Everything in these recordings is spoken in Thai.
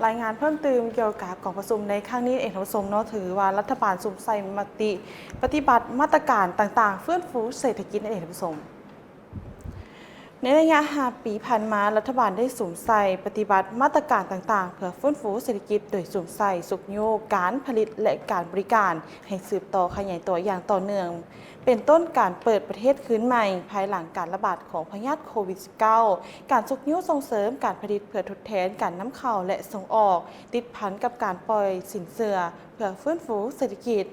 รายงานเพิ่มเติมเกี่ยวกับกองประชุมในครั้งนี้เองท่านผู้ชมเนาะถือว่ารัฐบาลสุ่มใส่มติปฏิบัติมาตรการต่างๆฟื้นฟูเศรษฐกิจนั่นเองท่านผู้ชมในระยะ5 ปีผ่านมารัฐบาลได้สุ่มใส่ปฏิบัติมาตรการต่างๆเพื่อฟื้นฟูเศรษฐกิจโดยสุ่มใส่สุกโยกการผลิตและการบริการให้สืบต่อขยายตัวอย่างต่อเนื่องเป็นต้นการเปิดประเทศคืนใหม่ภายหลังการระบาดของพยาธิโควิด -19 การสุกโยกส่งเสริมการผลิตเพื่อทดแทนการนำเข้าและส่งออกติดพันกับการปล่อยสินเชื่อเพื่อฟื้นฟูเศรษฐกิจ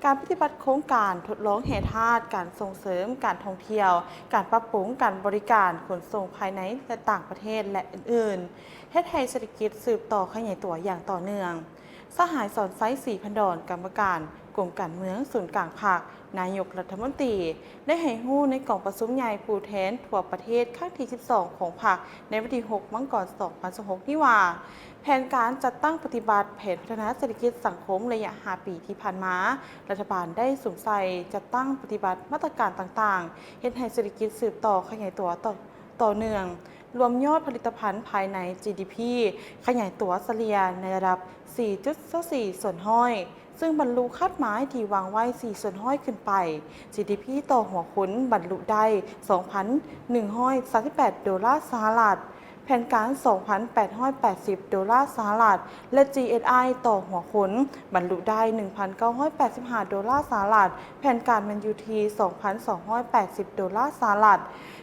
การปฏิบัติโครงการทดลองแห่ธาตุการส่งเสริมการท่องเที่ยวการปรับปรุงการบริการขนส่งภายในและต่างประเทศและอื่นๆเฮ็ดให้เศรษฐกิจสืบต่อขยายตัวอย่างต่อเนื่องสหายสอนไซสีพันดอนกรรมการกรมการเมืองศูนย์กลางภาคนายกรัฐมนตรีได้ให้ฮู้ในกล่องประชุมใหญ่ผู้แทนทั่วประเทศครั้งที่ 12 ของพรรคในวันที่ 6 มังกร 2026 นี้ว่าแผนการจัดตั้งปฏิบัติแผนพัฒนาเศรษฐกิจสังคมระยะ 5 ปีที่ผ่านมารัฐบาลได้สุ่มใส่จัดตั้งปฏิบัติมาตรการต่างๆเฮ็ดให้เศรษฐกิจสืบต่อขยายตัวต่อเนื่องรวมยอดผลิตภัณฑ์ภายใน GDP ขยายตัวเฉลี่ยในระดับ 4.24 ส่วนห้อยซึ่งบรรลุคาดหมายที่วางไว้ 4 ส่วนห้อยขึ้นไป GDP ต่อหัวคนบรรลุได้ 2,138 ดอลลาร์สหรัฐแผนการ 2,880 ดอลลาร์สหรัฐและ GSI ต่อหัวคนบรรลุได้ 1,985 ดอลลาร์สหรัฐแผนการมันอยู่ที่ 2,280 ดอลลาร์สหรัฐ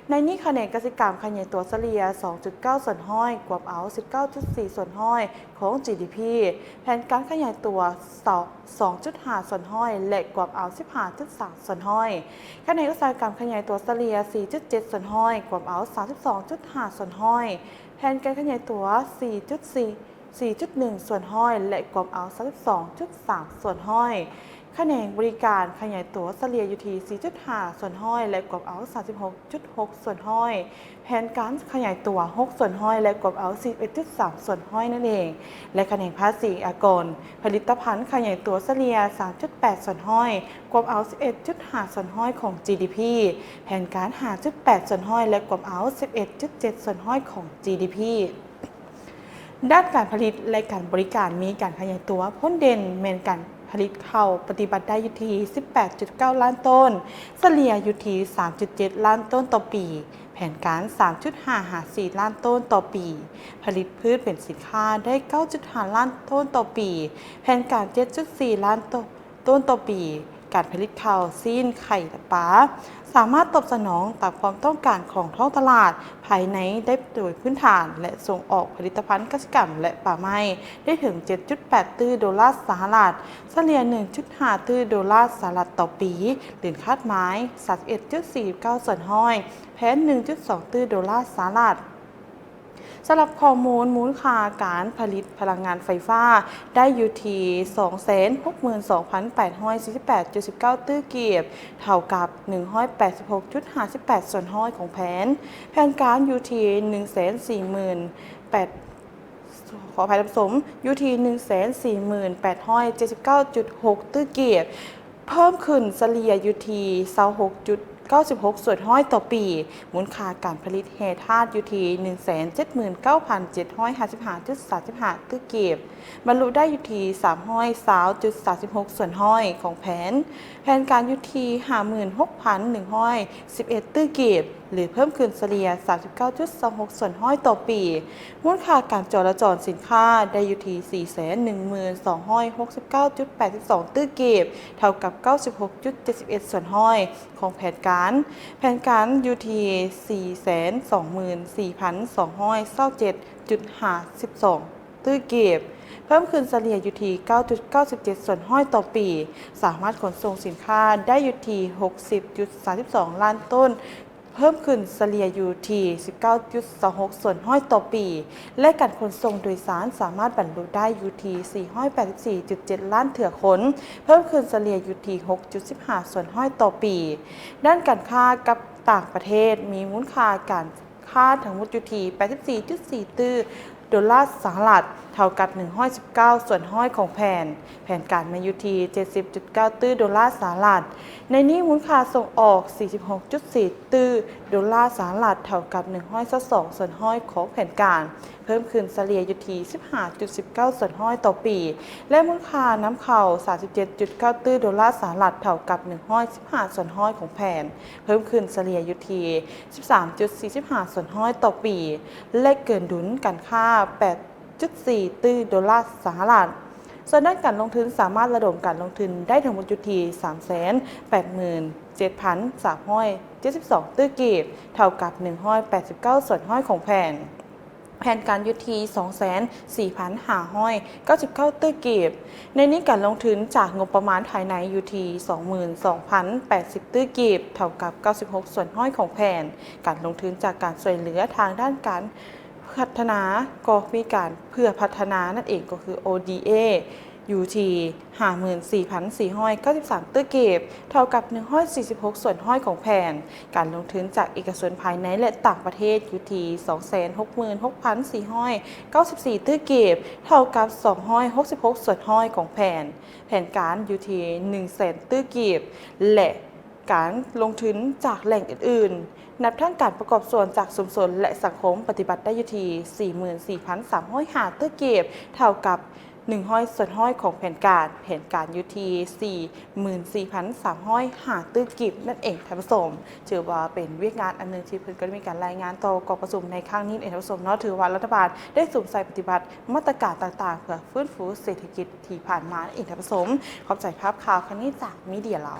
ในนี้คะแนนกสิกรรมขยายตัวเฉลี่ย 2.9 ส่วนห้อยกว่าเอา 19.4 ส่วนห้อยของ GDP แผนการขยายตัว 2.5 ส่วนห้อยและกว่าเอา 15.3 ส่วนห้อยคะแนนอุตสาหกรรมขยายตัวเฉลี่ย 4.7 ส่วนห้อยกว่าเอา 32.5 ส่วนห้อยแผนการขยายตัว 4.1 ส่วนห้อยและกว่าเอา 32.3 ส่วนห้อยคะแนนบริการขยายตัวเฉลี่ยอยู่ที่ 4.5 ส่วนห้อยและกว่าเอา 36.6 ส่วนห้อยแผนการขยายตัว 6 ส่วนห้อยและกว่าเอา 11.3 ส่วนห้อยนั่นเองและคะแนนภาษีอากรผลิตภัณฑ์ขยายตัวเฉลี่ย 3.8 ส่วนห้อยกว่าเอา 11.5 ส่วนห้อยของ GDP แผนการ 5.8 ส่วนห้อยและกว่าเอา 11.7 ส่วนห้อยของ GDPด้านการผลิตและการบริการมีการขยายตัวพ้นเด่นแมนการผลิตเข้าปฏิบัติได้อยู่ที่ 18.9 ล้านต้นเฉลี่ยอยู่ที่ 3.7 ล้านต้นต่อปีแผนการ 3.554 ล้านต้นต่อปีผลิตพืชเป็นสินค้าได้ 9.5 ล้านต้นต่อปีแผนการ 7.4 ล้านต้นต่อปีการผลิตข้าวซีนไข่และปลาสามารถตอบสนองตามความต้องการของท้องตลาดภายในได้โดยพื้นฐานและส่งออกผลิตภัณฑ์เกษตรกรรมและป่าไม้ได้ถึง 7.8 ตื้อดอลลาร์สหรัฐเฉลี่ย 1.5 ตื้อดอลลาร์สหรัฐต่อปีหรือคาดหมาย 31.49 ส่วนห้อยแผน 1.2 ตื้อดอลลาร์สหรัฐสำหรับข้อมูลมูลค่าการผลิตพลังงานไฟฟ้าได้อยู่ที่ 262,848.19 ตื้อเกียบเท่ากับ 186.58 ส่วนห้อยของแผนการอยู่ที่ 140,000ขออภัยท่านผู้ชมอยู่ที่ 148,779.6 ตื้อเกียบเพิ่มขึ้นเฉลี่ยอยู่ที่96.96 ส่วนห้อยต่อปีมูลค่าการผลิตแห่ธาตุอยู่ที่ 179,755.35 ตื้อเก็บบรรลุได้อยู่ที่320.36 ส่วนห้อยของแผนการอยู่ที่ 56,111 ตื้อเก็บหรือเพิ่มขึ้นเฉลี่ย 39.26 ส่วนห้อยต่อปีมูลค่าการจราจรสินค้าได้อยู่ที่ 412,269.82 ตื้อเก็บเท่ากับ 96.71 ส่วนห้อยของแผนการอยู่ที่ 424,227.52 ตื้อเก็บเพิ่มขึ้นเฉลี่ยอยู่ที่ 9.97 ส่วนห้อยต่อปีสามารถขนส่งสินค้าได้อยู่ที่ 60.32 ล้านต้นเพิ่มขึ้นเฉลี่ยอยู่ที่ 19.26 ส่วนห้อยต่อปีและการขนส่งโดยสารสามารถบรรลุได้อยู่ที่ 484.7 ล้านเถื่อขนเพิ่มขึ้นเฉลี่ยอยู่ที่ 6.15 ส่วนห้อยต่อปีด้านการค้ากับต่างประเทศมีมูลค่าการค้าทั้งหมดอยู่ที่ 84.4 ตื้อดอลลาร์สหรัฐ เท่ากับ119ส่วนห้อยของแผนการมาอยู่ที่ 70.9 ตื้อดอลลาร์สหรัฐในนี้มูลค่าส่งออก 46.4 ตื้อดอลลาร์สหรัฐเท่ากับ122ส่วนห้อยของแผนการเพิ่มขึ้นเฉลี่ยอยู่ที่ 15.19 ส่วนห้อยต่อปีและมูลค่าน้ำเข้า 37.9 ตื้อดอลลาร์สหรัฐเท่ากับ115ส่วนห้อยของแผนเพิ่มขึ้นเฉลี่ยอยู่ที่ 13.45 ส่วนห้อยต่อปีและเกินดุลการค้า 8.4 ตื้อดอลลาร์สหรัฐส่วนด้านการลงทุนสามารถระดมการลงทุนได้ทั้งหมดอยู่ที่ 387,372 ตื้อกีบเท่ากับ189ส่วนห้อยของแผนการยุทธี 24,599 ตื้อกีบในนี้การลงทุนจากงบประมาณภายในอยู่ที่ 22,080 ตื้อกีบเท่ากับ96ส่วนห้อยของแผนการลงทุนจากการช่วยเหลือทางด้านการพัฒนาก็มีการเพื่อพัฒนานั่นเองก็คือ ODA อยู่ที่ 54,493 ตื้อเก็บเท่ากับ146ส่วนห้อยของแผนการลงทุนจากเอกชนภายในและต่างประเทศอยู่ที่ 266,494 ตื้อเก็บเท่ากับ266ส่วนห้อยของแผนการอยู่ที่ 100,000 ตื้อเก็บและการลงทุนจากแหล่งอื่นๆนับทั้งการประกอบส่วนจากชุมชนและสังคมปฏิบัติได้อยู่ที่ 44,305 ตื้อเก็บเท่ากับ100ส่วนห้อยของแผนการอยู่ที่ 44,305 ตื้อกิบนั่นเองท่านผู้ชมถือว่าเป็นเวียกงานอันนึงที่เพิ่นก็มีการรายงานต่อกองประชุมในครั้งนี้เองท่านผู้ชมเนาะถือว่ารัฐบาลได้สุ่มใส่ปฏิบัติมาตรการต่างๆเพื่อฟื้นฟูเศรษฐกิจที่ผ่านมาเองท่านผู้ชมขอบใจภาพข่าวครั้งนี้จากมีเดียเรา